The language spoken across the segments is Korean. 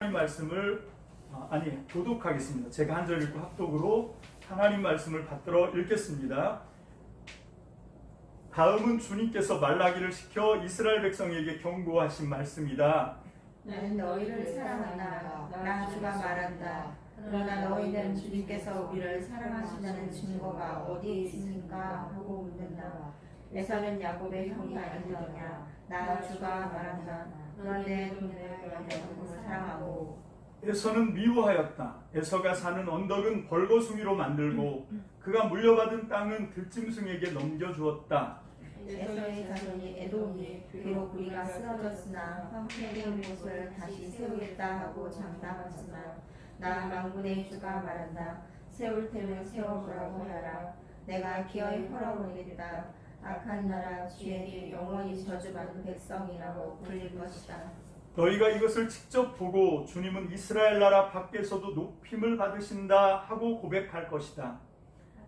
하나님 말씀을 교독하겠습니다. 제가 한 절 읽고 합독으로 하나님 말씀을 받들어 읽겠습니다. 다음은 주님께서 말라기를 시켜 이스라엘 백성에게 경고하신 말씀이다. 나는 너희를 사랑한다. 나 주가 말한다. 그러나 너희는 주님께서 우리를 사랑하신다는 증거가 어디에 있습니까? 하고 묻는다. 에서는 야곱의 형이 아니더냐? 나 주가 말한다. 그런데 너희는 야곱을 사랑하고 에서는 미워하였다. 에서가 사는 언덕은 벌거숭이로 만들고 그가 물려받은 땅은 들짐승에게 넘겨주었다. 에서의 자손이 에돔이 비록 우리가 쓰러졌으나 황폐된 곳을 다시 세우겠다 하고 장담하지만 나 만군의 주가 말한다. 세울 테면 세워보라고 하라. 내가 기어이 헐어보내겠다. 악한 나라 주에게 영원히 저주받은 백성이라고 불릴 것이다. 너희가 이것을 직접 보고 주님은 이스라엘 나라 밖에서도 높임을 받으신다 하고 고백할 것이다.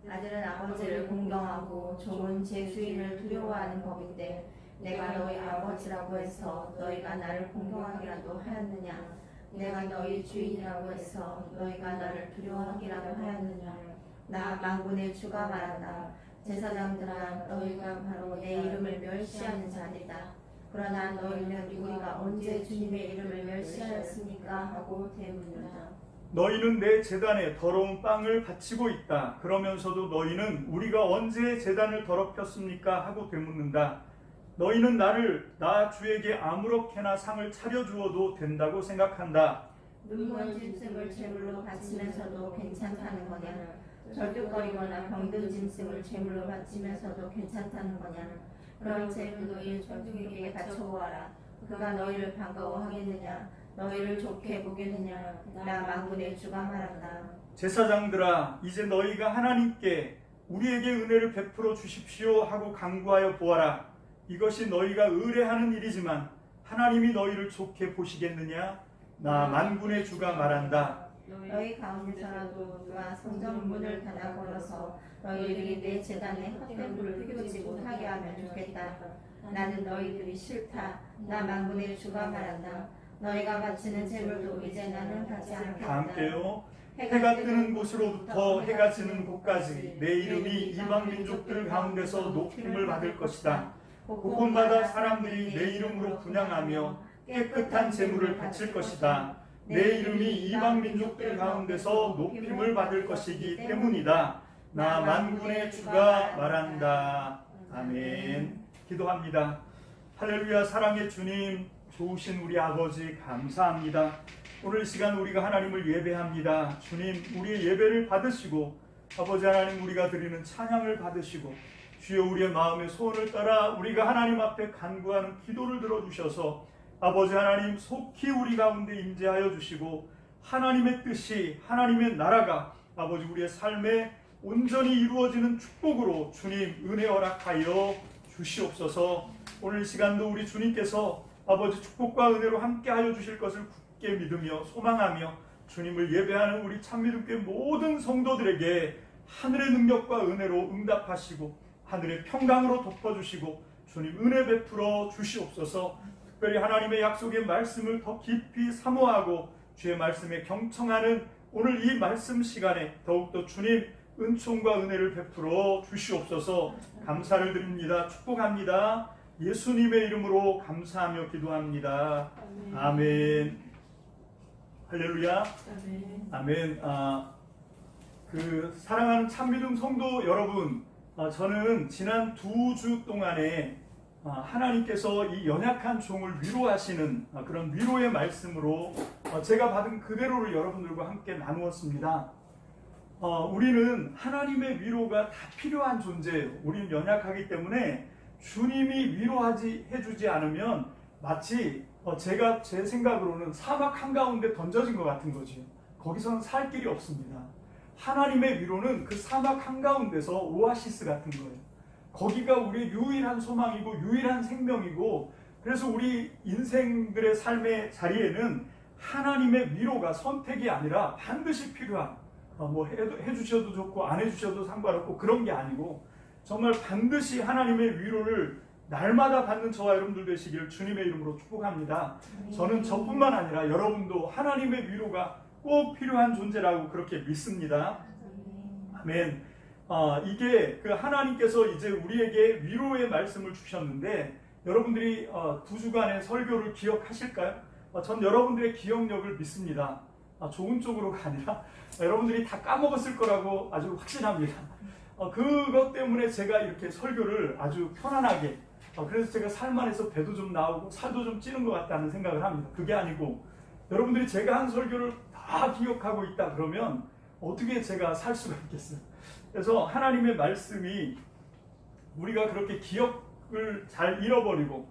아들은 아버지를 공경하고 종은 제 주인을 두려워하는 법인데 내가 너희 아버지라고 해서 너희가 나를 공경하기라도 하였느냐? 내가 너희 주인이라고 해서 너희가 나를 두려워하기라도 하였느냐? 나 만군의 주가 말한다. 제사장들아, 너희가 바로 내 이름을 멸시하는 자들이다. 그러나 너희는 우리가 언제 주님의 이름을 멸시하였습니까? 하고 되묻는다. 너희는 내 제단에 더러운 빵을 바치고 있다. 그러면서도 너희는 우리가 언제 제단을 더럽혔습니까? 하고 되묻는다. 너희는 나 주에게 아무렇게나 상을 차려주어도 된다고 생각한다. 눈먼 짐승을 제물로 바치면서도 괜찮다는 거냐? 절뚝거리거나 병든 짐승을 제물로 바치면서도 괜찮다는 거냐? 그런 제물도 이 천중에게 바쳐보아라. 그가 너희를 반가워하겠느냐? 너희를 좋게 보겠느냐? 나 만군의 주가 말한다. 제사장들아, 이제 너희가 하나님께 우리에게 은혜를 베풀어 주십시오 하고 간구하여 보아라. 이것이 너희가 의뢰하는 일이지만 하나님이 너희를 좋게 보시겠느냐? 나 만군의 주가 말한다. 너희 가운데서라도 누가 성전 문을 닫아 걸어서 너희들이 내 제단에 헛된 불을 피우지 못하게 하면 좋겠다. 나는 너희들이 싫다. 나 만군의 주가 말한다. 너희가 바치는 제물도 이제 나는 받지 않겠다. 다 함께요. 해가 뜨는 곳으로부터 해가 지는 곳까지 내 이름이 이방 민족들 가운데서 높임을 받을 것이다. 곳곳마다 사람들이 내 이름으로 분향하며 깨끗한 제물을 바칠 것이다. 내 이름이 이방 민족들 가운데서 높임을 받을 것이기 때문이다. 나 만군의 주가 말한다. 아멘. 기도합니다. 할렐루야. 사랑의 주님, 좋으신 우리 아버지 감사합니다. 오늘 시간 우리가 하나님을 예배합니다. 주님, 우리의 예배를 받으시고 아버지 하나님, 우리가 드리는 찬양을 받으시고 주여, 우리의 마음의 소원을 따라 우리가 하나님 앞에 간구하는 기도를 들어주셔서 아버지 하나님, 속히 우리 가운데 임재하여 주시고 하나님의 뜻이, 하나님의 나라가 아버지 우리의 삶에 온전히 이루어지는 축복으로 주님 은혜 허락하여 주시옵소서. 오늘 시간도 우리 주님께서 아버지 축복과 은혜로 함께하여 주실 것을 굳게 믿으며 소망하며 주님을 예배하는 우리 참미교회 모든 성도들에게 하늘의 능력과 은혜로 응답하시고 하늘의 평강으로 덮어주시고 주님 은혜 베풀어 주시옵소서. 특별히 하나님의 약속의 말씀을 더 깊이 사모하고 주의 말씀에 경청하는 오늘 이 말씀 시간에 더욱더 주님 은총과 은혜를 베풀어 주시옵소서. 감사를 드립니다. 축복합니다. 예수님의 이름으로 감사하며 기도합니다. 아멘. 할렐루야. 아멘. 사랑하는 참믿음 성도 여러분, 저는 지난 2주 동안에 하나님께서 이 연약한 종을 위로하시는 그런 위로의 말씀으로 제가 받은 그대로를 여러분들과 함께 나누었습니다. 우리는 하나님의 위로가 다 필요한 존재예요. 우리는 연약하기 때문에 주님이 해주지 않으면 마치 제 생각으로는 사막 한가운데 던져진 것 같은 거죠. 거기서는 살 길이 없습니다. 하나님의 위로는 그 사막 한가운데서 오아시스 같은 거예요. 거기가 우리의 유일한 소망이고 유일한 생명이고, 그래서 우리 인생들의 삶의 자리에는 하나님의 위로가 선택이 아니라 반드시 필요한, 해주셔도 좋고 안 해주셔도 상관없고 그런 게 아니고 정말 반드시 하나님의 위로를 날마다 받는 저와 여러분들 되시기를 주님의 이름으로 축복합니다. 저는 저뿐만 아니라 여러분도 하나님의 위로가 꼭 필요한 존재라고 그렇게 믿습니다. 아멘. 이게 그 하나님께서 이제 우리에게 위로의 말씀을 주셨는데 여러분들이 2주간의 설교를 기억하실까요? 전 여러분들의 기억력을 믿습니다. 좋은 쪽으로가 아니라 여러분들이 다 까먹었을 거라고 아주 확신합니다. 그것 때문에 제가 이렇게 설교를 아주 편안하게, 그래서 제가 살만해서 배도 좀 나오고 살도 좀 찌는 것 같다는 생각을 합니다. 그게 아니고 여러분들이 제가 한 설교를 다 기억하고 있다 그러면 어떻게 제가 살 수가 있겠어요. 그래서 하나님의 말씀이 우리가 그렇게 기억을 잘 잃어버리고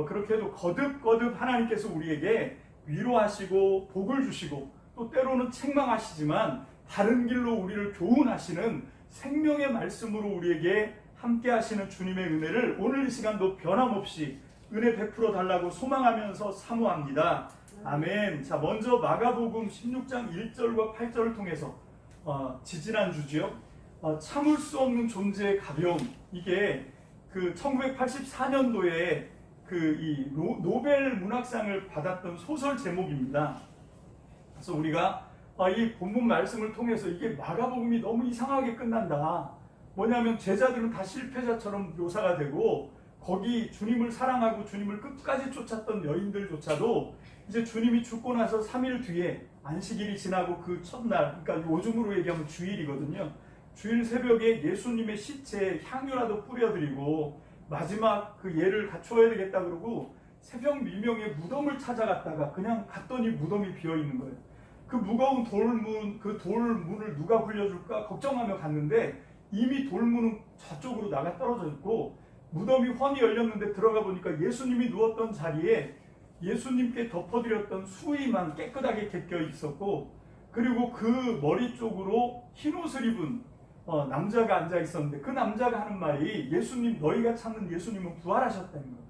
그렇게 해도 거듭거듭 하나님께서 우리에게 위로하시고 복을 주시고 또 때로는 책망하시지만 다른 길로 우리를 교훈하시는 생명의 말씀으로 우리에게 함께 하시는 주님의 은혜를 오늘 이 시간도 변함없이 은혜 베풀어 달라고 소망하면서 사모합니다. 아멘. 자, 먼저 마가복음 16장 1절과 8절을 통해서 지지난주지요. 참을 수 없는 존재의 가벼움. 이게 그 1984년도에 이 노벨 문학상을 받았던 소설 제목입니다. 그래서 우리가 이 본문 말씀을 통해서 이게 마가복음이 너무 이상하게 끝난다. 뭐냐면 제자들은 다 실패자처럼 묘사가 되고 거기 주님을 사랑하고 주님을 끝까지 쫓았던 여인들조차도 이제 주님이 죽고 나서 3일 뒤에 안식일이 지나고 그 첫날, 그러니까 요즘으로 얘기하면 주일이거든요. 주일 새벽에 예수님의 시체에 향유라도 뿌려드리고 마지막 그 예를 갖춰야 되겠다 그러고 새벽 미명에 무덤을 찾아갔다가 그냥 갔더니 무덤이 비어있는 거예요. 그 무거운 돌문, 그 돌문을 누가 굴려줄까 걱정하며 갔는데 이미 돌문은 저쪽으로 나가 떨어져 있고 무덤이 훤히 열렸는데 들어가 보니까 예수님이 누웠던 자리에 예수님께 덮어드렸던 수의만 깨끗하게 개겨 있었고 그리고 그 머리 쪽으로 흰옷을 입은 남자가 앉아 있었는데 그 남자가 하는 말이 예수님, 너희가 찾는 예수님은 부활하셨다는 거예요.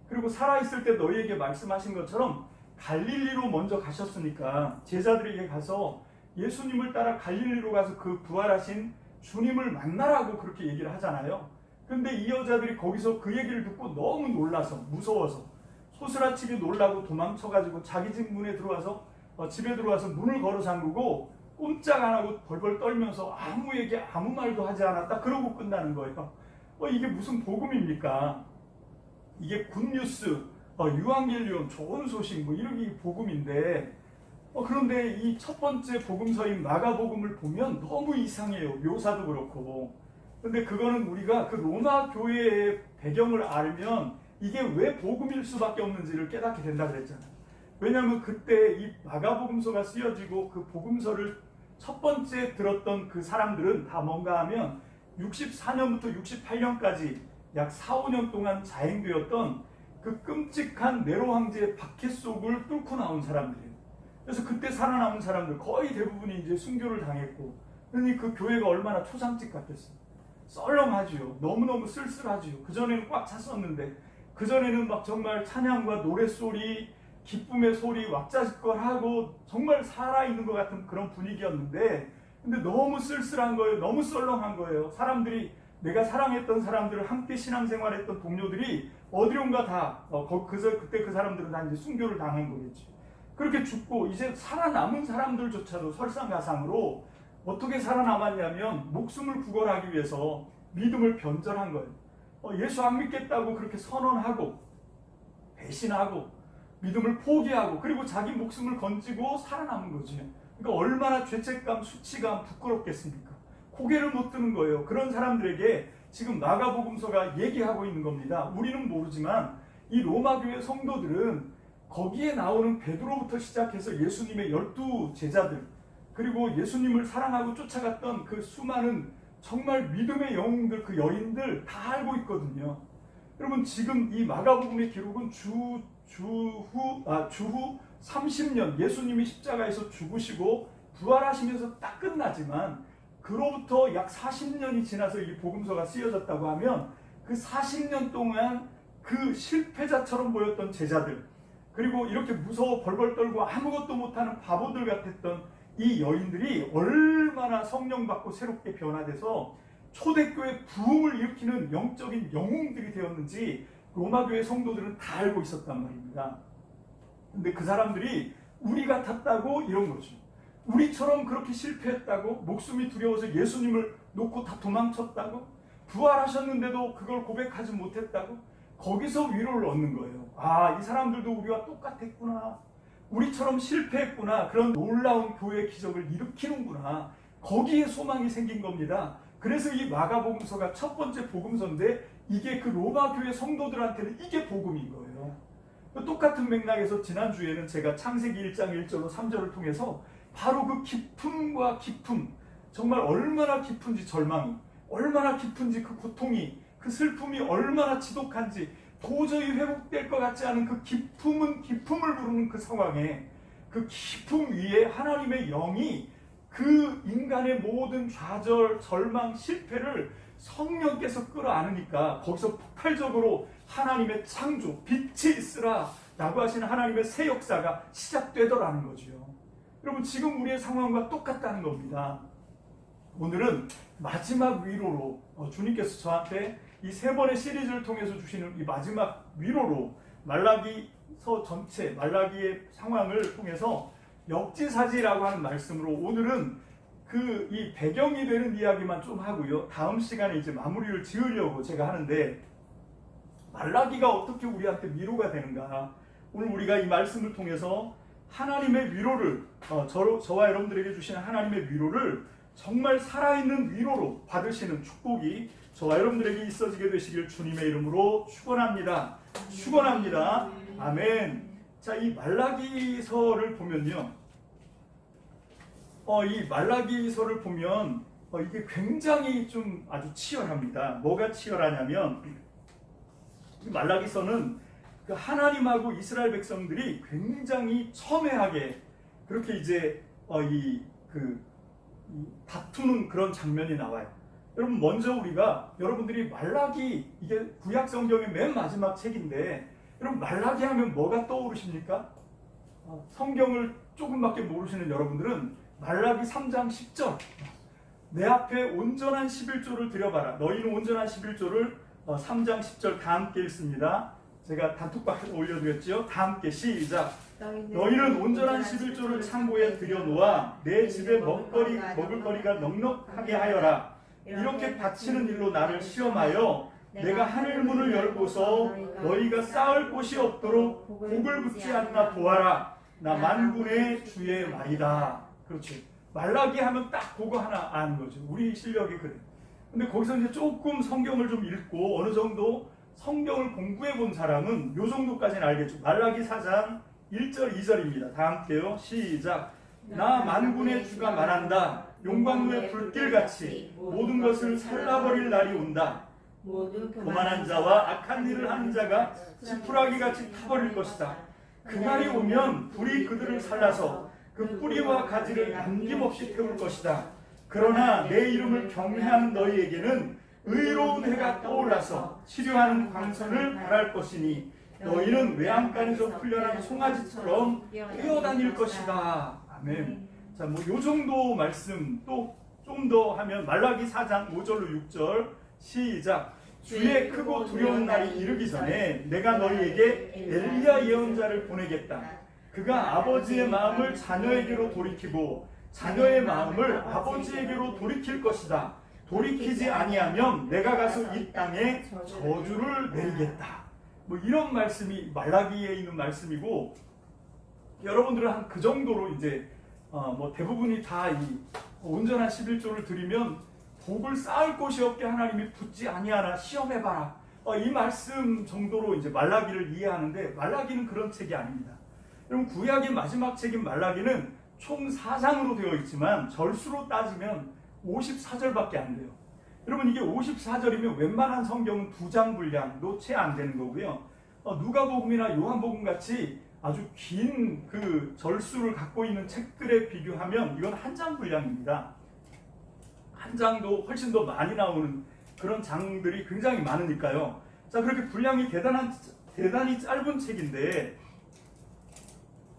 그리고 살아있을 때 너희에게 말씀하신 것처럼 갈릴리로 먼저 가셨으니까 제자들에게 가서 예수님을 따라 갈릴리로 가서 그 부활하신 주님을 만나라고 그렇게 얘기를 하잖아요. 근데 이 여자들이 거기서 그 얘기를 듣고 너무 놀라서 무서워서 소스라치게 놀라고 도망쳐가지고 자기 집 문에 들어와서 집에 들어와서 문을 걸어 잠그고 꼼짝 안 하고 벌벌 떨면서 아무에게 아무 말도 하지 않았다 그러고 끝나는 거예요. 이게 무슨 복음입니까? 이게 굿뉴스, 유앙겔리온, 좋은 소식 뭐 이런 게 복음인데 그런데 이 첫 번째 복음서인 마가복음을 보면 너무 이상해요. 묘사도 그렇고. 근데 그거는 우리가 그 로마 교회의 배경을 알면 이게 왜 복음일 수밖에 없는지를 깨닫게 된다 그랬잖아요. 왜냐하면 그때 이 마가복음서가 쓰여지고 그 복음서를 첫 번째 들었던 그 사람들은 다 뭔가 하면 64년부터 68년까지 약 4, 5년 동안 자행되었던 그 끔찍한 네로 황제의 박해 속을 뚫고 나온 사람들이에요. 그래서 그때 살아남은 사람들 거의 대부분이 이제 순교를 당했고, 그러니 그 교회가 얼마나 초상집 같겠어요. 썰렁하지요. 너무너무 쓸쓸하지요. 그전에는 꽉 찼었는데 그전에는 막 정말 찬양과 노랫소리, 기쁨의 소리, 왁자지껄하고 정말 살아있는 것 같은 그런 분위기였는데 근데 너무 쓸쓸한 거예요. 너무 썰렁한 거예요. 사람들이 내가 사랑했던 사람들을 함께 신앙생활했던 동료들이 어디론가 다 그때 그 사람들은 다 이제 순교를 당한 거겠죠. 그렇게 죽고 이제 살아남은 사람들조차도 설상가상으로 어떻게 살아남았냐면 목숨을 구걸하기 위해서 믿음을 변절한 거예요. 예수 안 믿겠다고 그렇게 선언하고 배신하고 믿음을 포기하고 그리고 자기 목숨을 건지고 살아남은 거지. 그러니까 얼마나 죄책감, 수치감, 부끄럽겠습니까? 고개를 못 드는 거예요. 그런 사람들에게 지금 마가복음서가 얘기하고 있는 겁니다. 우리는 모르지만 이 로마교회 성도들은 거기에 나오는 베드로부터 시작해서 예수님의 12 제자들 그리고 예수님을 사랑하고 쫓아갔던 그 수많은 정말 믿음의 영웅들, 그 여인들 다 알고 있거든요. 여러분 지금 이 마가복음의 기록은 주후 30년 예수님이 십자가에서 죽으시고 부활하시면서 딱 끝나지만 그로부터 약 40년이 지나서 이 복음서가 쓰여졌다고 하면 그 40년 동안 그 실패자처럼 보였던 제자들 그리고 이렇게 무서워 벌벌 떨고 아무것도 못하는 바보들 같았던 이 여인들이 얼마나 성령 받고 새롭게 변화돼서 초대교회 부흥을 일으키는 영적인 영웅들이 되었는지 로마 교회 성도들은 다 알고 있었단 말입니다. 근데 그 사람들이 우리 같았다고 이런 거죠. 우리처럼 그렇게 실패했다고, 목숨이 두려워서 예수님을 놓고 다 도망쳤다고, 부활하셨는데도 그걸 고백하지 못했다고, 거기서 위로를 얻는 거예요. 아, 이 사람들도 우리와 똑같았구나, 우리처럼 실패했구나, 그런 놀라운 교회 기적을 일으키는구나, 거기에 소망이 생긴 겁니다. 그래서 이 마가복음서가 첫 번째 복음서인데 이게 그 로마 교회 성도들한테는 이게 복음인 거예요. 똑같은 맥락에서 지난주에는 제가 창세기 1장 1절로 3절을 통해서 바로 그 깊음과 깊음, 정말 얼마나 깊은지 절망이, 얼마나 깊은지 그 고통이, 그 슬픔이 얼마나 지독한지 도저히 회복될 것 같지 않은 그 깊음은 깊음을 부르는 그 상황에, 그 깊음 위에 하나님의 영이 그 인간의 모든 좌절, 절망, 실패를 성령께서 끌어안으니까 거기서 폭발적으로 하나님의 창조, 빛이 있으라 라고 하시는 하나님의 새 역사가 시작되더라는 거죠. 여러분, 지금 우리의 상황과 똑같다는 겁니다. 오늘은 마지막 위로로 주님께서 저한테 이 세 번의 시리즈를 통해서 주시는 이 마지막 위로로 말라기서 전체, 말라기의 상황을 통해서 역지사지라고 하는 말씀으로 오늘은 그 이 배경이 되는 이야기만 좀 하고요. 다음 시간에 이제 마무리를 지으려고 제가 하는데, 말라기가 어떻게 우리한테 위로가 되는가? 오늘 우리가 이 말씀을 통해서 하나님의 위로를, 저와 여러분들에게 주시는 하나님의 위로를 정말 살아있는 위로로 받으시는 축복이 저와 여러분들에게 있어지게 되시길 주님의 이름으로 축원합니다. 축원합니다. 아멘. 자, 이 말라기서를 보면요, 이 말라기서를 보면 이게 굉장히 좀 아주 치열합니다. 뭐가 치열하냐면, 이 말라기서는 그 하나님하고 이스라엘 백성들이 굉장히 첨예하게 그렇게 이제 다투는 그런 장면이 나와요. 여러분, 먼저 우리가, 여러분들이 말라기, 이게 구약 성경의 맨 마지막 책인데, 여러분 말라기 하면 뭐가 떠오르십니까? 성경을 조금밖에 모르시는 여러분들은 말라기 3장 10절, 내 앞에 온전한 11조를 드려봐라. 너희는 온전한 11조를 3장 10절 다 함께 읽습니다. 제가 단톡방에 올려드렸죠. 다 함께 시작. 너희는 온전한 11조를 창고에 들여놓아 내 집에 먹을 거리가 넉넉하게 하여라. 이렇게 바치는 일로 나를 시험하여 내가 하늘 문을 열고서 너희가 쌓을 곳이 없도록 복을 붙지 않나 보아라. 나 만군의 주의 말이다. 그렇지. 말라기 하면 딱 그거 하나 아는 거죠. 우리 실력이 그래. 근데 거기서 이제 조금 성경을 좀 읽고 어느 정도 성경을 공부해 본 사람은 요 정도까지는 알겠죠. 말라기 4장 1절 2절입니다. 다 함께요. 시작. 나 만군의 주가 말한다. 용광로의 불길같이 모든 것을 살라버릴 날이 온다. 교만한 자와 악한 일을 하는 자가 지푸라기같이 타버릴 것이다. 그날이 오면 불이 그들을 살라서 그 뿌리와 가지를 남김없이 태울 것이다. 그러나 내 이름을 경외하는 너희에게는 의로운 해가 떠올라서 치료하는 광선을 발할 것이니 너희는 외양간에서 풀려난 송아지처럼 뛰어다닐 것이다. 아멘. 자, 요 정도 말씀, 또 좀 더 하면 말라기 4장 5절로 6절 시작. 주의 크고 두려운 날이 이르기 전에 내가 너희에게 엘리야 예언자를 보내겠다. 그가 아버지의 마음을 자녀에게로 돌이키고 자녀의 마음을 아버지에게로 돌이킬 것이다. 돌이키지 아니하면 내가 가서 이 땅에 저주를 내리겠다. 이런 말씀이 말라기에 있는 말씀이고, 여러분들은 한 그 정도로 이제 대부분이 다 이 온전한 11조를 드리면 복을 쌓을 곳이 없게 하나님이 붙지 아니하나 시험해봐라. 이 말씀 정도로 이제 말라기를 이해하는데, 말라기는 그런 책이 아닙니다. 여러분, 구약의 마지막 책인 말라기는 총 4장으로 되어 있지만 절수로 따지면 54절밖에 안 돼요. 여러분, 이게 54절이면 웬만한 성경은 2장 분량도 채 안 되는 거고요. 누가복음이나 요한복음 같이 아주 긴 그 절수를 갖고 있는 책들에 비교하면 이건 한 장 분량입니다. 한 장도 훨씬 더 많이 나오는 그런 장들이 굉장히 많으니까요. 자, 그렇게 분량이 대단히 짧은 책인데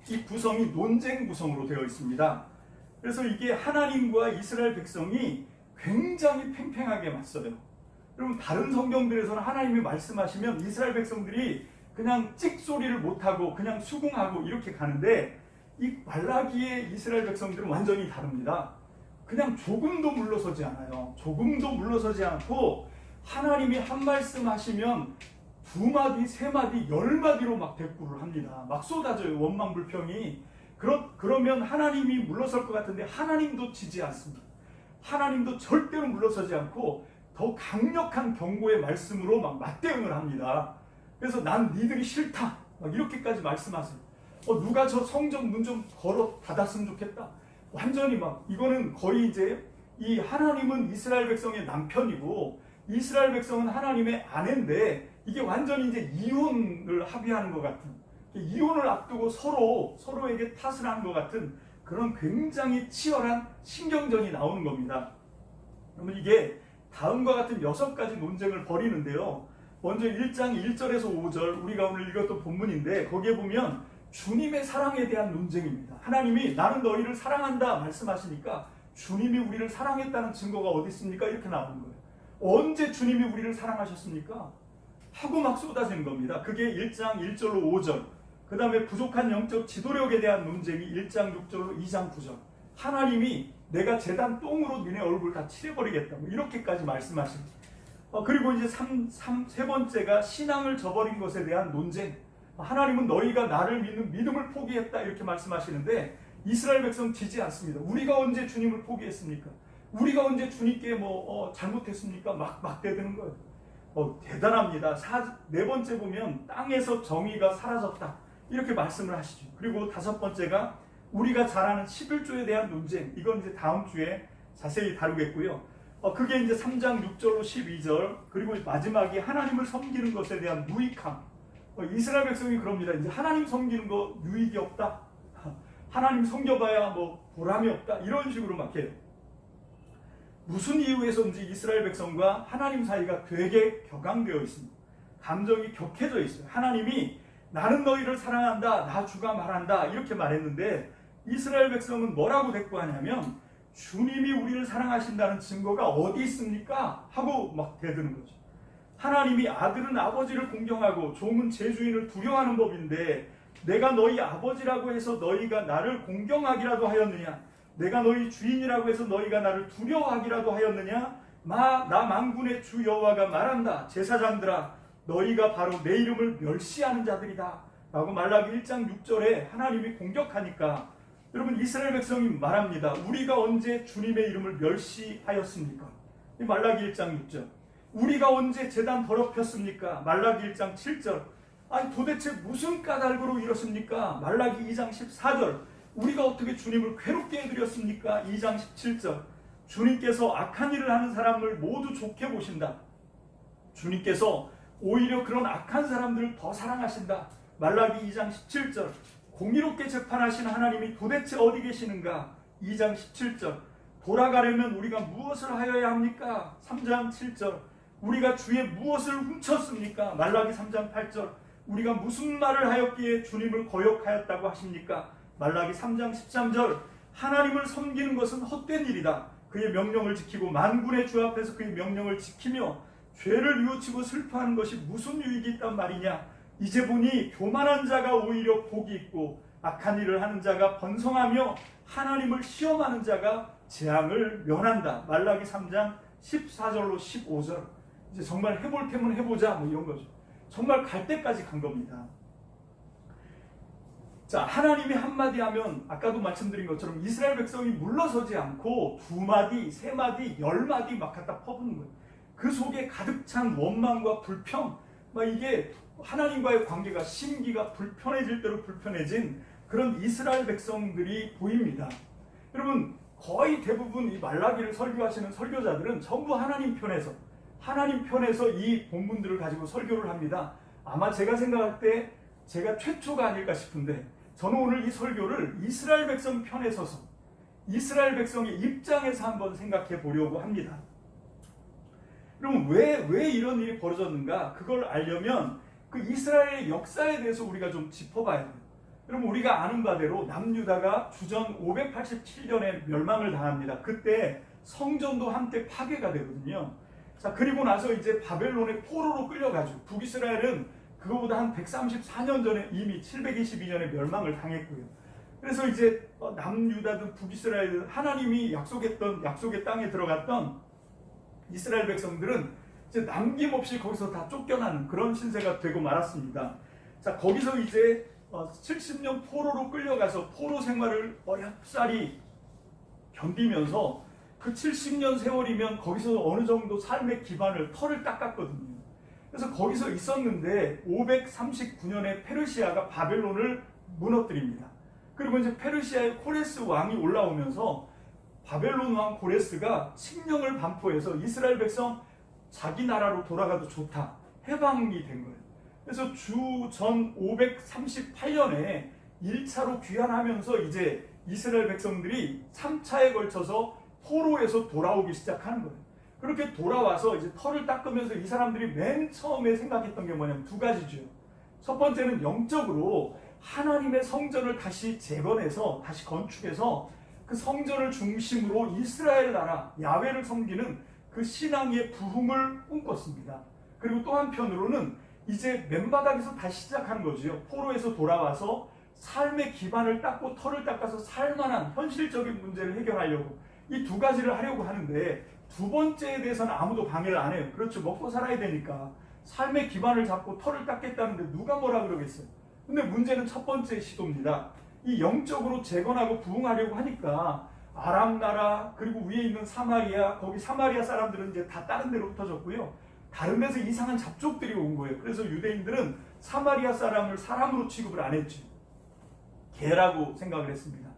이 구성이 논쟁 구성으로 되어 있습니다. 그래서 이게 하나님과 이스라엘 백성이 굉장히 팽팽하게 맞서요. 여러분 다른 성경들에서는 하나님이 말씀하시면 이스라엘 백성들이 그냥 찍소리를 못하고 그냥 수긍하고 이렇게 가는데 이 말라기의 이스라엘 백성들은 완전히 다릅니다. 그냥 조금도 물러서지 않아요. 조금도 물러서지 않고 하나님이 한 말씀 하시면 2마디, 3마디, 10마디로 막 대꾸를 합니다. 막 쏟아져요. 원망 불평이. 그러면 하나님이 물러설 것 같은데 하나님도 지지 않습니다. 하나님도 절대로 물러서지 않고 더 강력한 경고의 말씀으로 막 맞대응을 합니다. 그래서 난 니들이 싫다 막 이렇게까지 말씀하세요. 누가 저 성전 문 좀 걸어 닫았으면 좋겠다. 완전히 막 이거는 거의 이제 이 하나님은 이스라엘 백성의 남편이고 이스라엘 백성은 하나님의 아내인데 이게 완전히 이제 이혼을 합의하는 것 같은, 이혼을 앞두고 서로에게 탓을 하는 것 같은 그런 굉장히 치열한 신경전이 나오는 겁니다. 그러면 이게 다음과 같은 6가지 논쟁을 벌이는데요. 먼저 1장 1절에서 5절 우리가 오늘 읽었던 본문인데 거기에 보면 주님의 사랑에 대한 논쟁입니다. 하나님이 나는 너희를 사랑한다 말씀하시니까 주님이 우리를 사랑했다는 증거가 어디 있습니까? 이렇게 나오는 거예요. 언제 주님이 우리를 사랑하셨습니까? 하고 막 쏟아지는 겁니다. 그게 1장 1절로 5절. 그 다음에 부족한 영적 지도력에 대한 논쟁이 1장 6절로 2장 9절. 하나님이 내가 제단 똥으로 너네 얼굴 다 칠해버리겠다. 이렇게까지 말씀하십니다. 그리고 이제 세 번째가 신앙을 저버린 것에 대한 논쟁. 하나님은 너희가 나를 믿는 믿음을 포기했다 이렇게 말씀하시는데 이스라엘 백성 지지 않습니다. 우리가 언제 주님을 포기했습니까? 우리가 언제 주님께 잘못했습니까? 막 대드는 거예요. 대단합니다. 4번째 보면 땅에서 정의가 사라졌다 이렇게 말씀을 하시죠. 그리고 5번째가 우리가 잘 아는 11조에 대한 논쟁. 이건 이제 다음 주에 자세히 다루겠고요. 그게 이제 3장 6절로 12절. 그리고 마지막이 하나님을 섬기는 것에 대한 무익함. 이스라엘 백성이 그럽니다. 이제 하나님 섬기는 거 유익이 없다. 하나님 섬겨봐야 보람이 없다. 이런 식으로 막 해요. 무슨 이유에서인지 이스라엘 백성과 하나님 사이가 되게 격앙되어 있습니다. 감정이 격해져 있어요. 하나님이 나는 너희를 사랑한다. 나 주가 말한다. 이렇게 말했는데 이스라엘 백성은 뭐라고 대꾸하냐면 주님이 우리를 사랑하신다는 증거가 어디 있습니까? 하고 막 대드는 거죠. 하나님이 아들은 아버지를 공경하고 종은 제 주인을 두려워하는 법인데 내가 너희 아버지라고 해서 너희가 나를 공경하기라도 하였느냐? 내가 너희 주인이라고 해서 너희가 나를 두려워하기라도 하였느냐? 나 만군의 주 여호와가 말한다. 제사장들아 너희가 바로 내 이름을 멸시하는 자들이다 라고 말라기 1장 6절에 하나님이 공격하니까 여러분 이스라엘 백성이 말합니다. 우리가 언제 주님의 이름을 멸시하였습니까? 말라기 1장 6절. 우리가 언제 제단 더럽혔습니까? 말라기 1장 7절. 아니 도대체 무슨 까닭으로 이렇습니까? 말라기 2장 14절. 우리가 어떻게 주님을 괴롭게 해드렸습니까? 2장 17절. 주님께서 악한 일을 하는 사람을 모두 좋게 보신다. 주님께서 오히려 그런 악한 사람들을 더 사랑하신다. 말라기 2장 17절. 공의롭게 재판하시는 하나님이 도대체 어디 계시는가? 2장 17절. 돌아가려면 우리가 무엇을 하여야 합니까? 3장 7절. 우리가 주의 무엇을 훔쳤습니까? 말라기 3장 8절. 우리가 무슨 말을 하였기에 주님을 거역하였다고 하십니까? 말라기 3장 13절. 하나님을 섬기는 것은 헛된 일이다. 그의 명령을 지키고 만군의 주 앞에서 그의 명령을 지키며 죄를 뉘우치고 슬퍼하는 것이 무슨 유익이 있단 말이냐? 이제 보니 교만한 자가 오히려 복이 있고 악한 일을 하는 자가 번성하며 하나님을 시험하는 자가 재앙을 면한다. 말라기 3장 14절로 15절. 이제 정말 해볼 테면 해보자 이런 거죠. 정말 갈 때까지 간 겁니다. 자, 하나님이 한마디 하면 아까도 말씀드린 것처럼 이스라엘 백성이 물러서지 않고 2마디, 3마디, 10마디 막 갖다 퍼붓는 거예요. 그 속에 가득 찬 원망과 불평, 이게 하나님과의 관계가 심기가 불편해질 대로 불편해진 그런 이스라엘 백성들이 보입니다. 여러분 거의 대부분 이 말라기를 설교하시는 설교자들은 전부 하나님 편에서 이 본문들을 가지고 설교를 합니다. 아마 제가 생각할 때 제가 최초가 아닐까 싶은데 저는 오늘 이 설교를 이스라엘 백성 편에 서서 이스라엘 백성의 입장에서 한번 생각해 보려고 합니다. 그럼 왜 이런 일이 벌어졌는가? 그걸 알려면 그 이스라엘의 역사에 대해서 우리가 좀 짚어봐야 돼요. 여러분 우리가 아는 바대로 남유다가 주전 587년에 멸망을 당합니다. 그때 성전도 한때 파괴가 되거든요. 자, 그리고 나서 이제 바벨론의 포로로 끌려가죠. 북이스라엘은 그거보다 한 134년 전에 이미 722년에 멸망을 당했고요. 그래서 이제 남유다든 북이스라엘은 하나님이 약속했던 약속의 땅에 들어갔던 이스라엘 백성들은 이제 남김없이 거기서 다 쫓겨나는 그런 신세가 되고 말았습니다. 자, 거기서 이제 70년 포로로 끌려가서 포로 생활을 어렵사리 견디면서 그 70년 세월이면 거기서 어느 정도 삶의 기반을 털을 닦았거든요. 그래서 거기서 있었는데 539년에 페르시아가 바벨론을 무너뜨립니다. 그리고 이제 페르시아의 코레스 왕이 올라오면서 바벨론 왕 코레스가 칙령을 반포해서 이스라엘 백성 자기 나라로 돌아가도 좋다, 해방이 된 거예요. 그래서 주전 538년에 1차로 귀환하면서 이제 이스라엘 백성들이 3차에 걸쳐서 포로에서 돌아오기 시작하는 거예요. 그렇게 돌아와서 이제 털을 닦으면서 이 사람들이 맨 처음에 생각했던 게 뭐냐면 두 가지죠. 첫 번째는 영적으로 하나님의 성전을 다시 재건해서 다시 건축해서 그 성전을 중심으로 이스라엘 나라 야훼를 섬기는 그 신앙의 부흥을 꿈꿨습니다. 그리고 또 한편으로는 이제 맨바닥에서 다시 시작하는 거죠. 포로에서 돌아와서 삶의 기반을 닦고 털을 닦아서 살만한 현실적인 문제를 해결하려고 이 두 가지를 하려고 하는데, 두 번째에 대해서는 아무도 방해를 안 해요. 그렇죠. 먹고 살아야 되니까 삶의 기반을 잡고 털을 닦겠다는데 누가 뭐라 그러겠어요. 근데 문제는 첫 번째 시도입니다. 이 영적으로 재건하고 부흥하려고 하니까 아람 나라 그리고 위에 있는 사마리아, 거기 사마리아 사람들은 이제 다 다른 데로 흩어졌고요. 다른 데서 이상한 잡족들이 온 거예요. 그래서 유대인들은 사마리아 사람을 사람으로 취급을 안 했죠. 개라고 생각을 했습니다.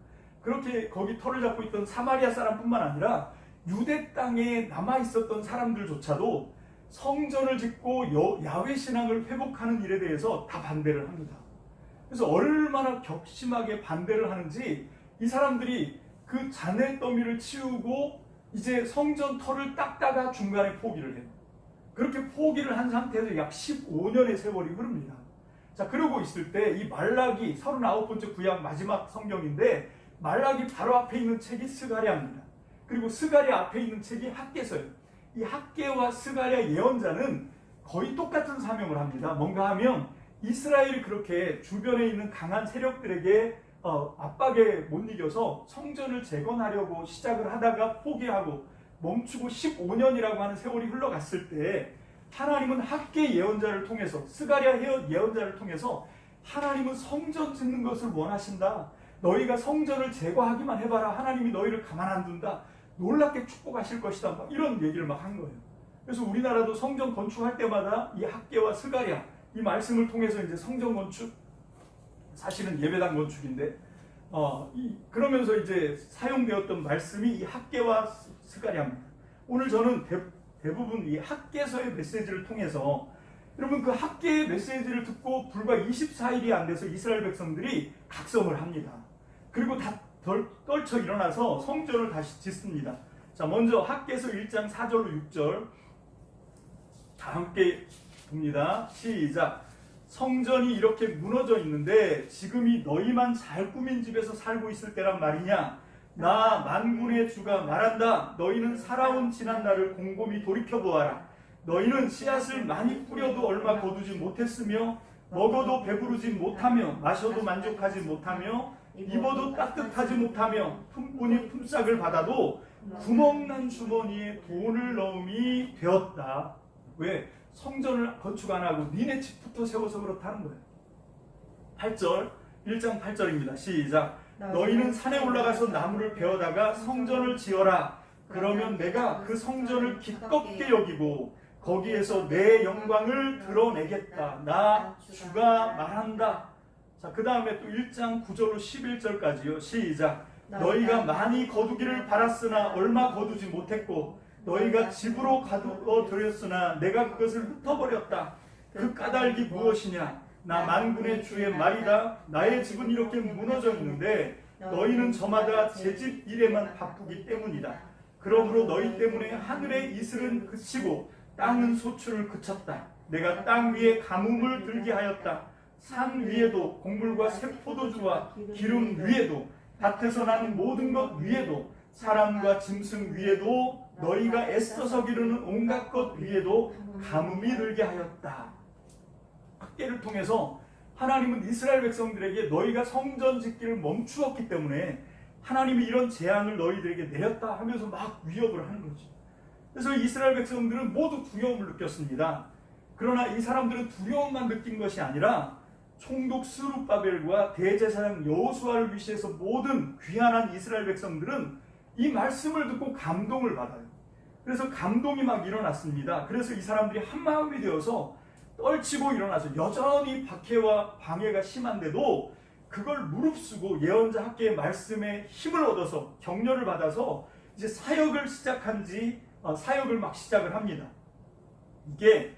그렇게 거기 털을 잡고 있던 사마리아 사람뿐만 아니라 유대 땅에 남아있었던 사람들조차도 성전을 짓고 야훼 신앙을 회복하는 일에 대해서 다 반대를 합니다. 그래서 얼마나 격심하게 반대를 하는지 이 사람들이 그 잔해 더미를 치우고 이제 성전 털을 닦다가 중간에 포기를 해요. 그렇게 포기를 한 상태에서 약 15년의 세월이 흐릅니다. 자, 그러고 있을 때 이 말라기 39번째 구약 마지막 성경인데, 말라기 바로 앞에 있는 책이 스가랴입니다. 그리고 스가랴 앞에 있는 책이 학개서예요. 이 학개와 스가랴 예언자는 거의 똑같은 사명을 합니다. 뭔가 하면 이스라엘이 그렇게 주변에 있는 강한 세력들에게 압박에 못 이겨서 성전을 재건하려고 시작을 하다가 포기하고 멈추고 15년이라고 하는 세월이 흘러갔을 때, 하나님은 학개 예언자를 통해서, 스가랴 예언자를 통해서 하나님은 성전 짓는 것을 원하신다. 너희가 성전을 제거하기만 해봐라. 하나님이 너희를 가만 안 둔다. 놀랍게 축복하실 것이다. 막 이런 얘기를 막 한 거예요. 그래서 우리나라도 성전 건축할 때마다 이 학개와 스가랴 이 말씀을 통해서 이제 성전 건축, 사실은 예배당 건축인데, 그러면서 이제 사용되었던 말씀이 이 학개와 스가랴입니다. 오늘 저는 대부분 이 학개서의 메시지를 통해서, 여러분 그 학개의 메시지를 듣고 불과 24일이 안 돼서 이스라엘 백성들이 각성을 합니다. 그리고 다 떨쳐 일어나서 성전을 다시 짓습니다. 자, 먼저 학개서 1장 4절로 6절 다 함께 봅니다. 시작. 성전이 이렇게 무너져 있는데 지금이 너희만 잘 꾸민 집에서 살고 있을 때란 말이냐? 나 만군의 주가 말한다. 너희는 살아온 지난 날을 곰곰이 돌이켜보아라. 너희는 씨앗을 많이 뿌려도 얼마 거두지 못했으며 먹어도 배부르지 못하며 마셔도 만족하지 못하며 입어도 따뜻하지 못하며 품꾼이 품삯을 받아도 구멍난 주머니에 돈을 넣음이 되었다. 왜? 성전을 건축 안 하고 니네 집부터 세워서 그렇다는 거예요. 8절, 1장 8절입니다. 시작. 너희는 산에 올라가서 나무를 베어다가 성전을 지어라. 그러면 내가 그 성전을 기껍게 여기고 거기에서 내 영광을 드러내겠다. 나 주가 말한다. 자, 그 다음에 또 1장 9절로 11절까지요. 시작. 너희가 많이 거두기를 바랐으나 얼마 거두지 못했고 너희가 집으로 가두어 들였으나 내가 그것을 흩어버렸다. 그 까닭이 무엇이냐? 나 만군의 주의 말이다. 나의 집은 이렇게 무너져 있는데 너희는 저마다 제 집 일에만 바쁘기 때문이다. 그러므로 너희 때문에 하늘의 이슬은 그치고 땅은 소출을 그쳤다. 내가 땅 위에 가뭄을 들게 하였다. 산 위에도 곡물과 새 포도주와 기름 위에도 밭에서 나는 모든 것 위에도 사람과 짐승 위에도 너희가 애써서 기르는 온갖 것 위에도 가뭄이 들게 하였다. 학계를 통해서 하나님은 이스라엘 백성들에게 너희가 성전 짓기를 멈추었기 때문에 하나님이 이런 재앙을 너희들에게 내렸다 하면서 막 위협을 하는 거죠. 그래서 이스라엘 백성들은 모두 두려움을 느꼈습니다. 그러나 이 사람들은 두려움만 느낀 것이 아니라 총독 스룹바벨과 대제사장 여호수아를 위시해서 모든 귀환한 이스라엘 백성들은 이 말씀을 듣고 감동을 받아요. 그래서 감동이 막 일어났습니다. 그래서 이 사람들이 한마음이 되어서 떨치고 일어나서 여전히 박해와 방해가 심한데도 그걸 무릅쓰고 예언자 학계의 말씀에 힘을 얻어서 격려를 받아서 이제 사역을 시작을 합니다. 이게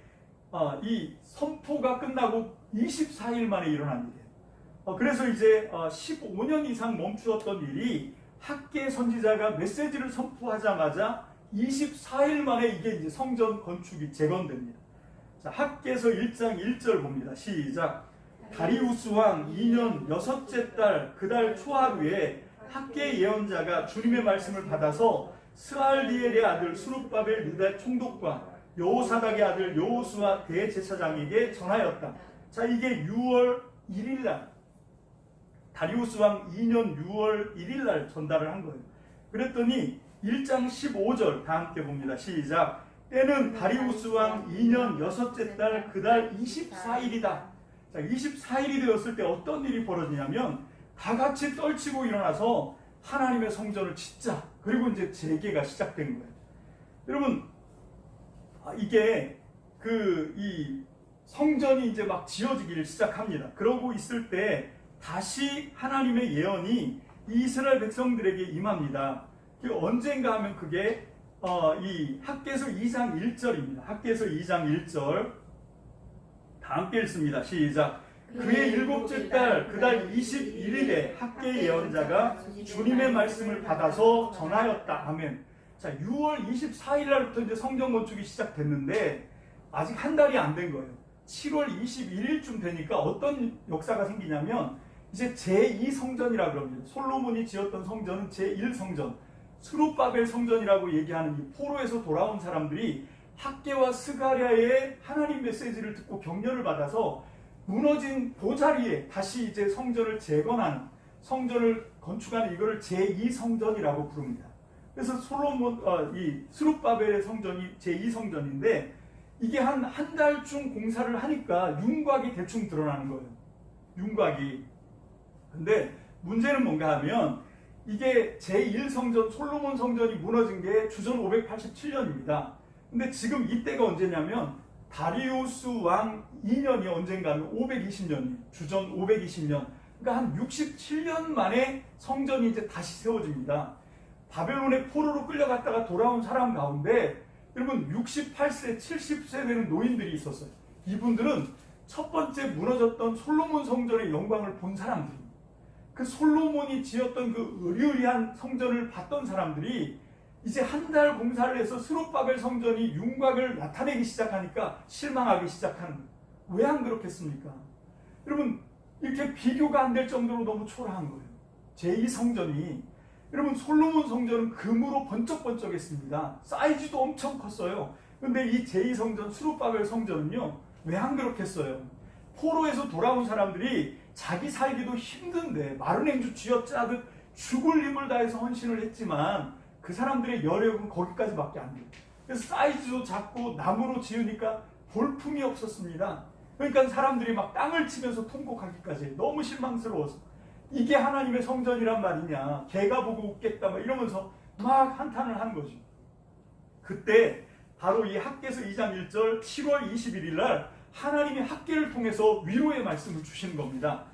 이 선포가 끝나고 24일 만에 일어난 일이에요. 그래서 이제 15년 이상 멈추었던 일이 학계 선지자가 메시지를 선포하자마자 24일 만에 이게 이제 성전 건축이 재건됩니다. 자, 학계서 1장 1절 봅니다. 시작. 다리우스 왕 2년 여섯째 달 그 달 초하루에 학계 예언자가 주님의 말씀을 받아서 스알디엘의 아들 스룹바벨 유다 총독과 여호사닥의 아들 여호수아 대제사장에게 전하였다. 자, 이게 6월 1일 날 다리우스 왕 2년 6월 1일 날 전달을 한 거예요. 그랬더니 1장 15절 다 함께 봅니다. 시작. 때는 다리우스 왕 2년 여섯째 달 그 달 24일이다. 자, 24일이 되었을 때 어떤 일이 벌어지냐면 다 같이 떨치고 일어나서 하나님의 성전을 짓자. 그리고 이제 재개가 시작된 거예요. 여러분, 이게 이 성전이 이제 막 지어지기를 시작합니다. 그러고 있을 때 다시 하나님의 예언이 이스라엘 백성들에게 임합니다. 그 언젠가 하면 그게 이 학계서 2장 1절입니다. 학계서 2장 1절 다 함께 읽습니다. 시작. 그의 일곱째 달 그 달 21일에 학계 예언자가 주님의 말씀을 받아서 전하였다. 아멘. 자, 6월 24일 날부터 이제 성전 건축이 시작됐는데 아직 한 달이 안 된 거예요. 7월 21일쯤 되니까 어떤 역사가 생기냐면 이제 제2성전이라고 합니다. 솔로몬이 지었던 성전은 제1성전, 스룹바벨 성전이라고 얘기하는 이 포로에서 돌아온 사람들이 학계와 스가랴의 하나님 메시지를 듣고 격려를 받아서 무너진 보자리에 다시 이제 성전을 재건하는, 성전을 건축하는 이거를 제2성전이라고 부릅니다. 그래서 이 스룹바벨의 성전이 제2성전인데 이게 한 달쯤 공사를 하니까 윤곽이 대충 드러나는 거예요. 윤곽이. 근데 문제는 뭔가 하면 이게 제1성전 솔로몬 성전이 무너진 게 주전 587년입니다. 근데 지금 이때가 언제냐면 다리우스 왕 2년이 언젠가는 520년이에요. 주전 520년. 그러니까 한 67년 만에 성전이 이제 다시 세워집니다. 바벨론의 포로로 끌려갔다가 돌아온 사람 가운데 여러분 68세, 70세 되는 노인들이 있었어요. 이분들은 첫 번째 무너졌던 솔로몬 성전의 영광을 본 사람들입니다. 그 솔로몬이 지었던 그 의리의리한 성전을 봤던 사람들이 이제 한 달 공사를 해서 스룹바벨 성전이 윤곽을 나타내기 시작하니까 실망하기 시작하는 거예요. 왜 안 그렇겠습니까? 여러분, 이렇게 비교가 안 될 정도로 너무 초라한 거예요. 제2성전이. 여러분, 솔로몬 성전은 금으로 번쩍번쩍했습니다. 사이즈도 엄청 컸어요. 근데 이 제2성전 스룹바벨 성전은요, 왜 안 그렇겠어요? 포로에서 돌아온 사람들이 자기 살기도 힘든데 마른 행주 쥐어짜듯 죽을 힘을 다해서 헌신을 했지만 그 사람들의 여력은 거기까지밖에 안 돼요. 그래서 사이즈도 작고 나무로 지으니까 볼품이 없었습니다. 그러니까 사람들이 막 땅을 치면서 통곡하기까지 해요. 너무 실망스러워서 이게 하나님의 성전이란 말이냐, 개가 보고 웃겠다 막 이러면서 막 한탄을 한 거죠. 그때 바로 이 학계서 2장 1절 7월 21일 날 하나님이 학계를 통해서 위로의 말씀을 주시는 겁니다.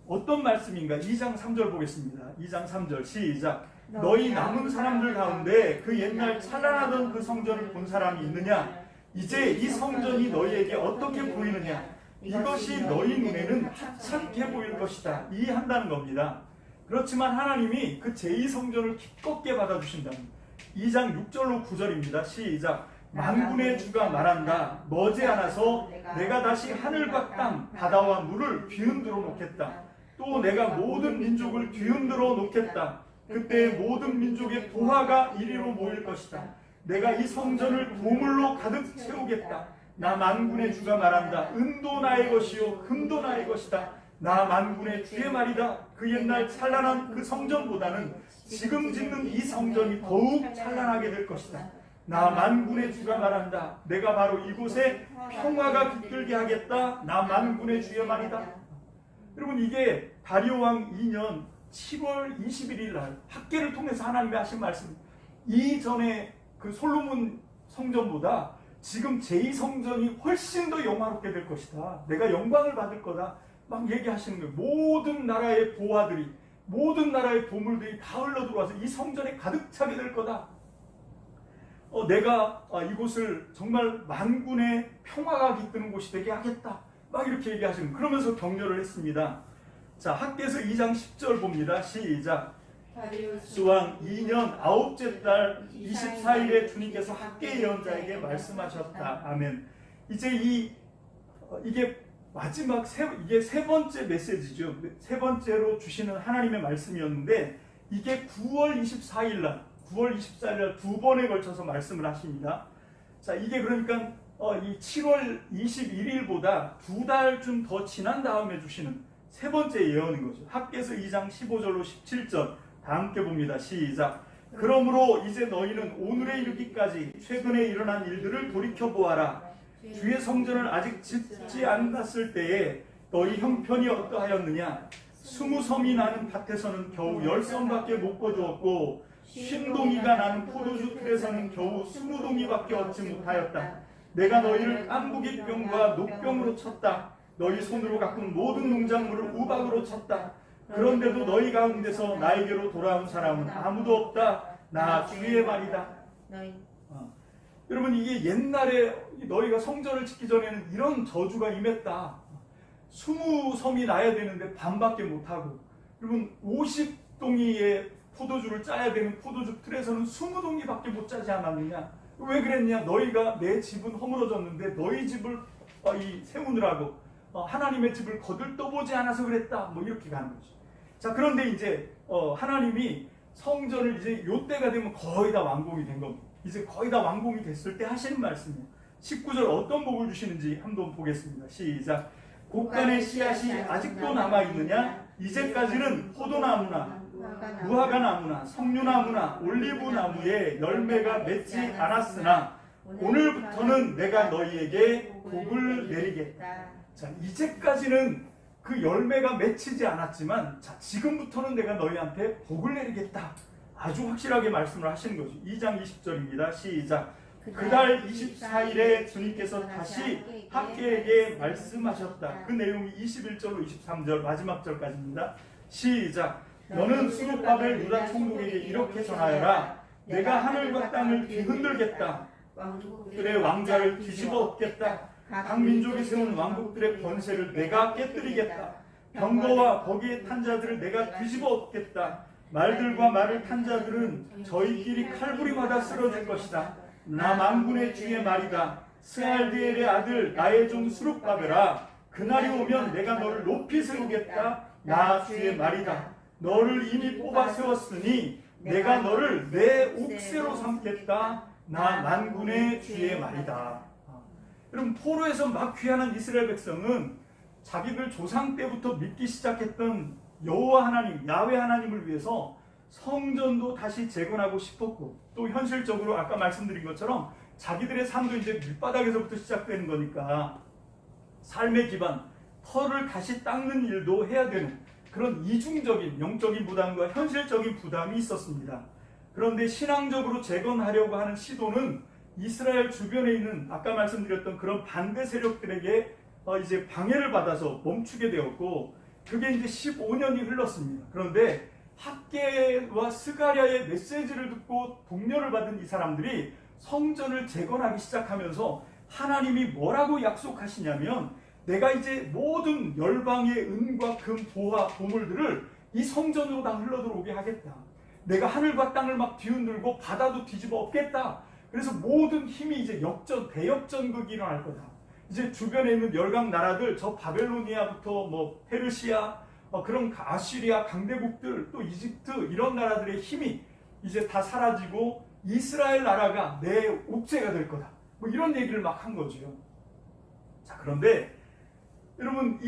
어떤 말씀인가? 2장 3절 보겠습니다. 2장 3절 시작. 너희 남은 사람들 가운데 그 옛날 찬란하던 그 성전을 본 사람이 있느냐? 이제 이 성전이 너희에게 어떻게 보이느냐? 이것이 너희 눈에는 하찮게 보일 것이다. 이해한다는 겁니다. 그렇지만 하나님이 그 제2성전을 기껍게 받아주신다는 2장 6절로 9절입니다. 시작. 만군의 주가 말한다. 머지않아서 내가 다시 하늘과 땅, 바다와 물을 뒤흔들어 놓겠다. 또 내가 모든 민족을 뒤흔들어 놓겠다. 그때 모든 민족의 보화가 이리로 모일 것이다. 내가 이 성전을 보물로 가득 채우겠다. 나 만군의 주가 말한다. 은도 나의 것이요 금도 나의 것이다. 나 만군의 주의 말이다. 그 옛날 찬란한 그 성전보다는 지금 짓는 이 성전이 더욱 찬란하게 될 것이다. 나 만군의 주가 말한다. 내가 바로 이곳에 평화가 깃들게 하겠다. 나 만군의 주의 말이다. 여러분, 이게 다리오 왕 2년 7월 21일 날 학계를 통해서 하나님이 하신 말씀. 이전에 그 솔로몬 성전보다 지금 제2성전이 훨씬 더 영화롭게 될 것이다. 내가 영광을 받을 거다. 막 얘기하시는 거예요. 모든 나라의 보화들이, 모든 나라의 보물들이 다 흘러 들어와서 이 성전에 가득 차게 될 거다. 내가 이곳을 정말 만군의 평화가 깃드는 곳이 되게 하겠다. 막 이렇게 얘기하시는 거예요. 그러면서 격려를 했습니다. 자, 학개서 2장 10절 봅니다. 시작. 수왕 2년 9째 달 24일에 주님께서 학개 예언자에게 말씀하셨다. 아멘. 이제 이게 마지막 이게 세 번째 메시지죠. 세 번째로 주시는 하나님의 말씀이었는데 이게 9월 24일 날 두 번에 걸쳐서 말씀을 하십니다. 자, 이게 그러니까 이 7월 21일보다 두 달쯤 더 지난 다음에 주시는 세 번째 예언인 거죠. 학개서 2장 15절로 17절 다 함께 봅니다. 시작. 그러므로 이제 너희는 오늘에 이르기까지 최근에 일어난 일들을 돌이켜보아라. 주의 성전을 아직 짓지 않았을 때에 너희 형편이 어떠하였느냐. 20섬이 나는 밭에서는 겨우 10섬밖에 못 거두었고 50동이가 나는 포도주 틀에서는 겨우 20동이밖에 얻지 못하였다. 내가 너희를 깐부기병과 녹병으로 쳤다. 너희 손으로 가꾼 모든 농작물을 우박으로 쳤다. 그런데도 너희 가운데서 나에게로 돌아온 사람은 아무도 없다. 나 주의 말이다. 여러분, 이게 옛날에 너희가 성전을 짓기 전에는 이런 저주가 임했다. 20섬이 나야 되는데 반밖에 못하고, 여러분 50동이의 포도주를 짜야 되는 포도주 틀에서는 20동이밖에 못 짜지 않았느냐. 왜 그랬냐. 너희가 내 집은 허물어졌는데 너희 집을 세우느라고 하나님의 집을 거들떠보지 않아서 그랬다. 뭐 이렇게 가는 거죠. 자, 그런데 이제 하나님이 성전을 이제 요때가 되면 거의 다 완공이 된 겁니다. 이제 거의 다 완공이 됐을 때 하시는 말씀이에요. 19절 어떤 복을 주시는지 한번 보겠습니다. 시작. 곡간의 씨앗이 아직도 남아있느냐. 이제까지는 포도나무나 무화과나무나 석류나무나 올리브나무에 열매가 맺지 않았으나 오늘부터는 내가 너희에게 복을 내리겠다. 자, 이제까지는 그 열매가 맺히지 않았지만, 자, 지금부터는 내가 너희한테 복을 내리겠다. 아주 확실하게 말씀을 하시는 거죠. 2장 20절입니다. 시작. 그달 24일에 주님께서 다시 학개에게 말씀하셨다. 그 내용이 21절로 23절 마지막 절까지입니다. 시작. 너는 수룹바벨 유다 총독에게 이렇게 전하여라. 내가 하늘과 땅을 뒤흔들겠다. 왕국들의 왕자를 뒤집어 엎겠다. 각 민족이 세운 왕국들의 권세를 내가 깨뜨리겠다. 병거와 거기에 탄 자들을 내가 뒤집어 엎겠다. 말들과 말을 탄 자들은 저희끼리 칼부림하다 쓰러질 것이다. 나 만군의 주의 말이다. 스알디엘의 아들 나의 종 수룹바벨아, 그날이 오면 내가 너를 높이 세우겠다. 나 주의 말이다. 너를 이미 뽑아 세웠으니 내가 너를 내 옥새로 삼겠다. 나 만군의 주의 말이다. 여러분, 포로에서 막 귀환한 이스라엘 백성은 자기들 조상 때부터 믿기 시작했던 여호와 하나님, 야훼 하나님을 위해서 성전도 다시 재건하고 싶었고, 또 현실적으로 아까 말씀드린 것처럼 자기들의 삶도 이제 밑바닥에서부터 시작되는 거니까 삶의 기반, 터를 다시 닦는 일도 해야 되는 그런 이중적인 영적인 부담과 현실적인 부담이 있었습니다. 그런데 신앙적으로 재건하려고 하는 시도는 이스라엘 주변에 있는 아까 말씀드렸던 그런 반대 세력들에게 이제 방해를 받아서 멈추게 되었고, 그게 이제 15년이 흘렀습니다. 그런데 학개와 스가랴의 메시지를 듣고 독려를 받은 이 사람들이 성전을 재건하기 시작하면서 하나님이 뭐라고 약속하시냐면, 내가 이제 모든 열방의 은과 금, 보화, 보물들을 이 성전으로 다 흘러들어오게 하겠다. 내가 하늘과 땅을 막 뒤흔들고 바다도 뒤집어 엎겠다. 그래서 모든 힘이 이제 대역전극이 일어날 거다. 이제 주변에 있는 열강 나라들, 저 바벨로니아부터 뭐 페르시아, 그런 아시리아 강대국들 또 이집트 이런 나라들의 힘이 이제 다 사라지고 이스라엘 나라가 내 옥죄가 될 거다. 뭐 이런 얘기를 막 한 거죠. 자, 그런데 여러분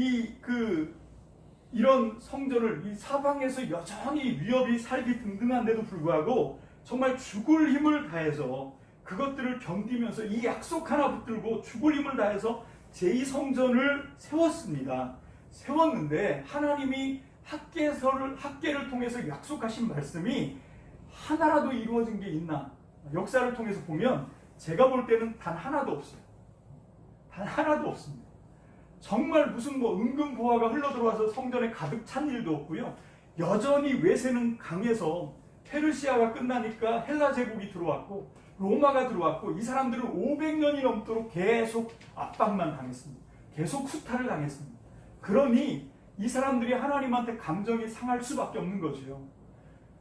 이런 성전을 이 사방에서 여전히 위협이 살기 등등한데도 불구하고 정말 죽을 힘을 다해서 그것들을 견디면서 이 약속 하나 붙들고 죽을 힘을 다해서 제2성전을 세웠습니다. 세웠는데 하나님이 학개를 통해서 약속하신 말씀이 하나라도 이루어진 게 있나? 역사를 통해서 보면 제가 볼 때는 단 하나도 없어요. 단 하나도 없습니다. 정말 무슨 은근 보화가 흘러들어와서 성전에 가득 찬 일도 없고요. 여전히 외세는 강해서 페르시아가 끝나니까 헬라 제국이 들어왔고 로마가 들어왔고 이 사람들은 500년이 넘도록 계속 압박만 당했습니다. 계속 후타를 당했습니다. 그러니 이 사람들이 하나님한테 감정이 상할 수밖에 없는 거죠.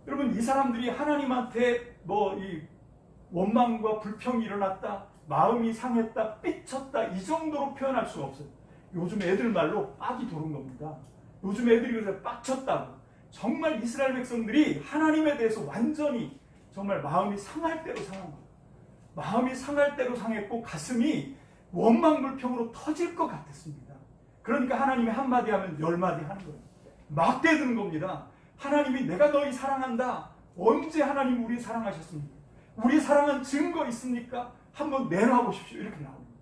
여러분, 이 사람들이 하나님한테 이 원망과 불평이 일어났다, 마음이 상했다, 삐쳤다 이 정도로 표현할 수가 없어요. 요즘 애들 말로 빡이 도는 겁니다. 요즘 애들이 그래서 빡쳤다고. 정말 이스라엘 백성들이 하나님에 대해서 완전히 정말 마음이 상할 대로 상한 거예요. 마음이 상할 대로 상했고 가슴이 원망불평으로 터질 것 같았습니다. 그러니까 하나님이 한마디 하면 10마디 하는 거예요. 막 대드는 겁니다. 하나님이 내가 너희 사랑한다. 언제 하나님 우리 사랑하셨습니까? 우리 사랑한 증거 있습니까? 한번 내놔 보십시오. 이렇게 나옵니다.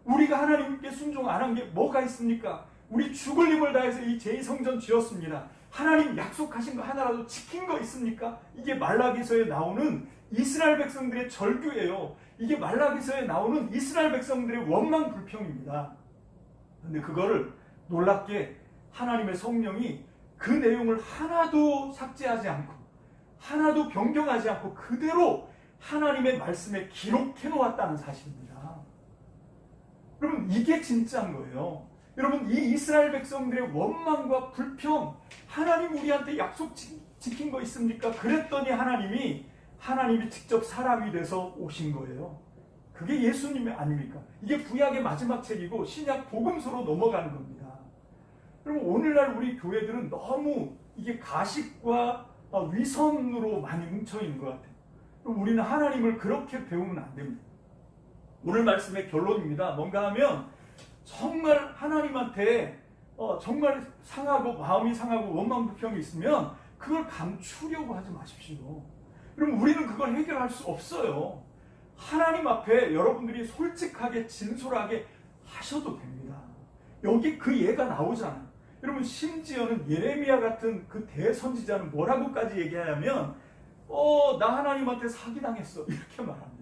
우리가 하나님께 순종 안 한 게 뭐가 있습니까? 우리 죽을 힘을 다해서 이 제2성전 지었습니다. 하나님 약속하신 거 하나라도 지킨 거 있습니까? 이게 말라기서에 나오는 이스라엘 백성들의 절규예요. 이게 말라기서에 나오는 이스라엘 백성들의 원망 불평입니다. 근데 그거를 놀랍게 하나님의 성령이 그 내용을 하나도 삭제하지 않고 하나도 변경하지 않고 그대로 하나님의 말씀에 기록해 놓았다는 사실입니다. 여러분, 이게 진짜인 거예요. 여러분, 이 이스라엘 백성들의 원망과 불평, 하나님 우리한테 약속 지킨 거 있습니까? 그랬더니 하나님이 직접 사람이 돼서 오신 거예요. 그게 예수님 아닙니까? 이게 구약의 마지막 책이고 신약 복음서로 넘어가는 겁니다. 여러분, 오늘날 우리 교회들은 너무 이게 가식과 위선으로 많이 뭉쳐있는 것 같아요. 그럼 우리는 하나님을 그렇게 배우면 안 됩니다. 오늘 말씀의 결론입니다. 뭔가 하면 정말 하나님한테 정말 상하고 마음이 상하고 원망불평이 있으면 그걸 감추려고 하지 마십시오. 그럼 우리는 그걸 해결할 수 없어요. 하나님 앞에 여러분들이 솔직하게 진솔하게 하셔도 됩니다. 여기 그 예가 나오잖아요. 여러분, 심지어는 예레미야 같은 그 대선지자는 뭐라고까지 얘기하냐면 나 하나님한테 사기당했어 이렇게 말합니다.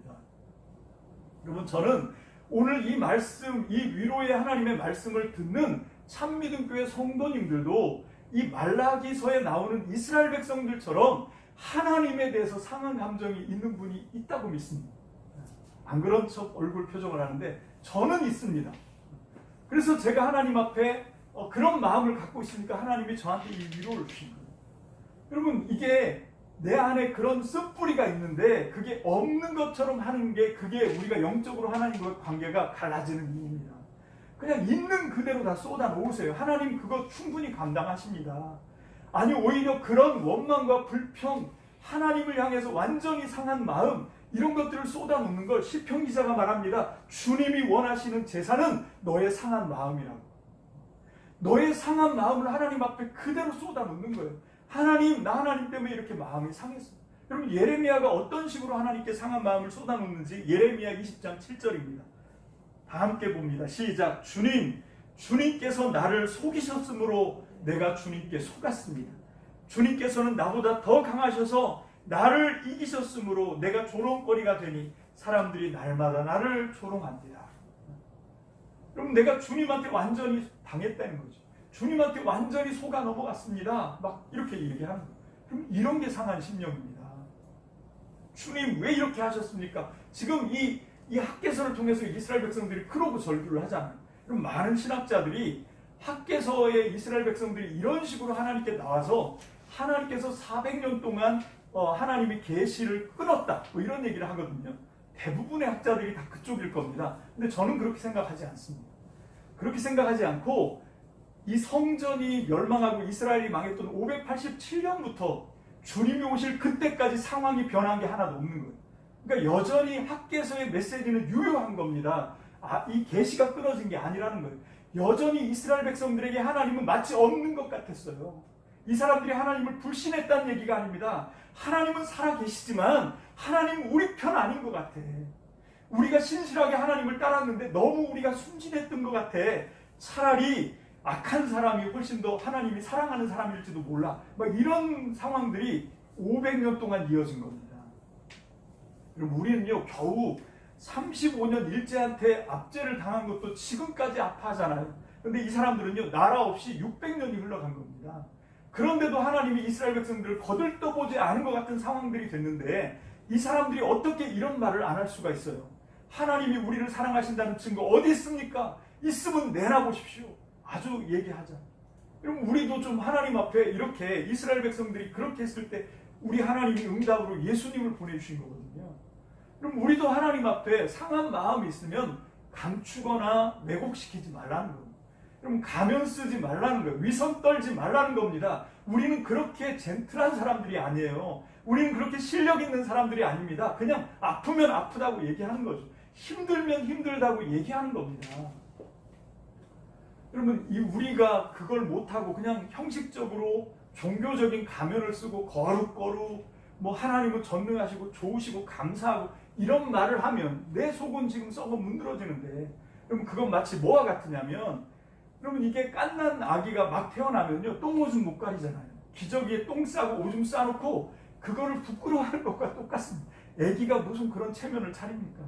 여러분, 저는 오늘 이 말씀, 이 위로의 하나님의 말씀을 듣는 참믿음교회 성도님들도 이 말라기서에 나오는 이스라엘 백성들처럼 하나님에 대해서 상한 감정이 있는 분이 있다고 믿습니다. 안 그런 척 얼굴 표정을 하는데 저는 있습니다. 그래서 제가 하나님 앞에 그런 마음을 갖고 있으니까 하나님이 저한테 이 위로를 주신 거예요. 여러분, 이게 내 안에 그런 쓴뿌리가 있는데 그게 없는 것처럼 하는 게 그게 우리가 영적으로 하나님과의 관계가 갈라지는 이유입니다. 그냥 있는 그대로 다 쏟아 놓으세요. 하나님 그거 충분히 감당하십니다. 아니, 오히려 그런 원망과 불평, 하나님을 향해서 완전히 상한 마음, 이런 것들을 쏟아 놓는 걸 시편 기자가 말합니다. 주님이 원하시는 제사는 너의 상한 마음이라고. 너의 상한 마음을 하나님 앞에 그대로 쏟아 놓는 거예요. 하나님, 나 하나님 때문에 이렇게 마음이 상했어. 여러분, 예레미야가 어떤 식으로 하나님께 상한 마음을 쏟아놓는지 예레미야 20장 7절입니다. 다 함께 봅니다. 시작. 주님께서 나를 속이셨으므로 내가 주님께 속았습니다. 주님께서는 나보다 더 강하셔서 나를 이기셨으므로 내가 조롱거리가 되니 사람들이 날마다 나를 조롱합니다. 여러분, 내가 주님한테 완전히 당했다는 거죠. 주님한테 완전히 속아 넘어갔습니다. 막 이렇게 얘기하는 거예요. 그럼 이런 게 상한 심령입니다. 주님 왜 이렇게 하셨습니까? 지금 이 학개서를 통해서 이스라엘 백성들이 그러고 절규를 하잖아요. 그럼 많은 신학자들이 학개서의 이스라엘 백성들이 이런 식으로 하나님께 나와서 하나님께서 400년 동안 하나님이 계시를 끊었다, 뭐 이런 얘기를 하거든요. 대부분의 학자들이 다 그쪽일 겁니다. 근데 저는 그렇게 생각하지 않습니다. 그렇게 생각하지 않고 이 성전이 멸망하고 이스라엘이 망했던 587년부터 주님이 오실 그때까지 상황이 변한 게 하나도 없는 거예요. 그러니까 여전히 학개서의 메시지는 유효한 겁니다. 이 계시가 끊어진 게 아니라는 거예요. 여전히 이스라엘 백성들에게 하나님은 마치 없는 것 같았어요. 이 사람들이 하나님을 불신했다는 얘기가 아닙니다. 하나님은 살아계시지만 하나님은 우리 편 아닌 것 같아. 우리가 신실하게 하나님을 따랐는데 너무 우리가 순진했던 것 같아. 차라리 악한 사람이 훨씬 더 하나님이 사랑하는 사람일지도 몰라. 막 이런 상황들이 500년 동안 이어진 겁니다. 그럼 우리는요, 겨우 35년 일제한테 압제를 당한 것도 지금까지 아파하잖아요. 그런데 이 사람들은요, 나라 없이 600년이 흘러간 겁니다. 그런데도 하나님이 이스라엘 백성들을 거들떠보지 않은 것 같은 상황들이 됐는데 이 사람들이 어떻게 이런 말을 안 할 수가 있어요? 하나님이 우리를 사랑하신다는 증거 어디 있습니까? 있으면 내놔보십시오. 아주 얘기하자. 그럼 우리도 좀 하나님 앞에 이렇게 이스라엘 백성들이 그렇게 했을 때 우리 하나님이 응답으로 예수님을 보내주신 거거든요. 그럼 우리도 하나님 앞에 상한 마음이 있으면 감추거나 왜곡시키지 말라는 겁니다. 그럼 가면 쓰지 말라는 거예요. 위선 떨지 말라는 겁니다. 우리는 그렇게 젠틀한 사람들이 아니에요. 우리는 그렇게 실력 있는 사람들이 아닙니다. 그냥 아프면 아프다고 얘기하는 거죠. 힘들면 힘들다고 얘기하는 겁니다. 여러분, 우리가 그걸 못하고 그냥 형식적으로 종교적인 가면을 쓰고 거룩거룩 뭐 하나님은 전능하시고 좋으시고 감사하고 이런 말을 하면 내 속은 지금 썩어 문드러지는데, 그럼 그건 마치 뭐와 같으냐면, 여러분 이게 갓난 아기가 막 태어나면요 똥 오줌 못 가리잖아요. 기저귀에 똥 싸고 오줌 싸놓고 그거를 부끄러워하는 것과 똑같습니다. 아기가 무슨 그런 체면을 차립니까?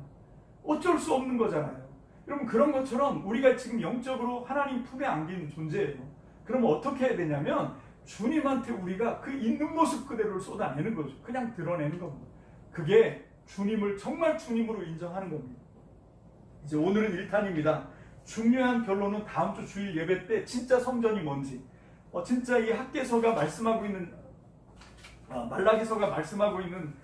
어쩔 수 없는 거잖아요. 여러분 그런 것처럼 우리가 지금 영적으로 하나님 품에 안긴 존재예요. 그러면 어떻게 해야 되냐면 주님한테 우리가 그 있는 모습 그대로를 쏟아내는 거죠. 그냥 드러내는 겁니다. 그게 주님을 정말 주님으로 인정하는 겁니다. 이제 오늘은 1탄입니다. 중요한 결론은 다음 주 주일 예배 때 진짜 성전이 뭔지, 진짜 이 학개서가 말씀하고 있는 말라기서가 말씀하고 있는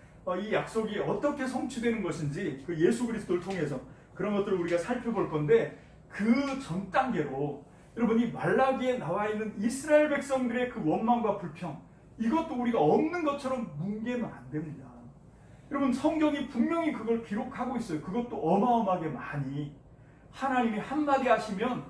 이 약속이 어떻게 성취되는 것인지 그 예수 그리스도를 통해서 그런 것들을 우리가 살펴볼 건데, 그 전 단계로 여러분 이 말라기에 나와 있는 이스라엘 백성들의 그 원망과 불평, 이것도 우리가 없는 것처럼 뭉개면 안 됩니다. 여러분 성경이 분명히 그걸 기록하고 있어요. 그것도 어마어마하게 많이. 하나님이 한마디 하시면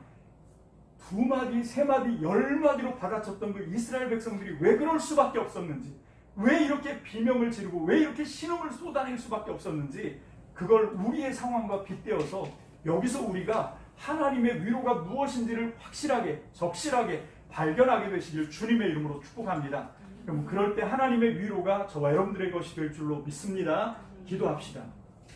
2마디, 3마디, 10마디로 받아쳤던 그 이스라엘 백성들이 왜 그럴 수밖에 없었는지, 왜 이렇게 비명을 지르고 왜 이렇게 신음을 쏟아낼 수밖에 없었는지, 그걸 우리의 상황과 빗대어서 여기서 우리가 하나님의 위로가 무엇인지를 확실하게, 적실하게 발견하게 되시길 주님의 이름으로 축복합니다. 그럼 그럴 때 하나님의 위로가 저와 여러분들의 것이 될 줄로 믿습니다. 기도합시다.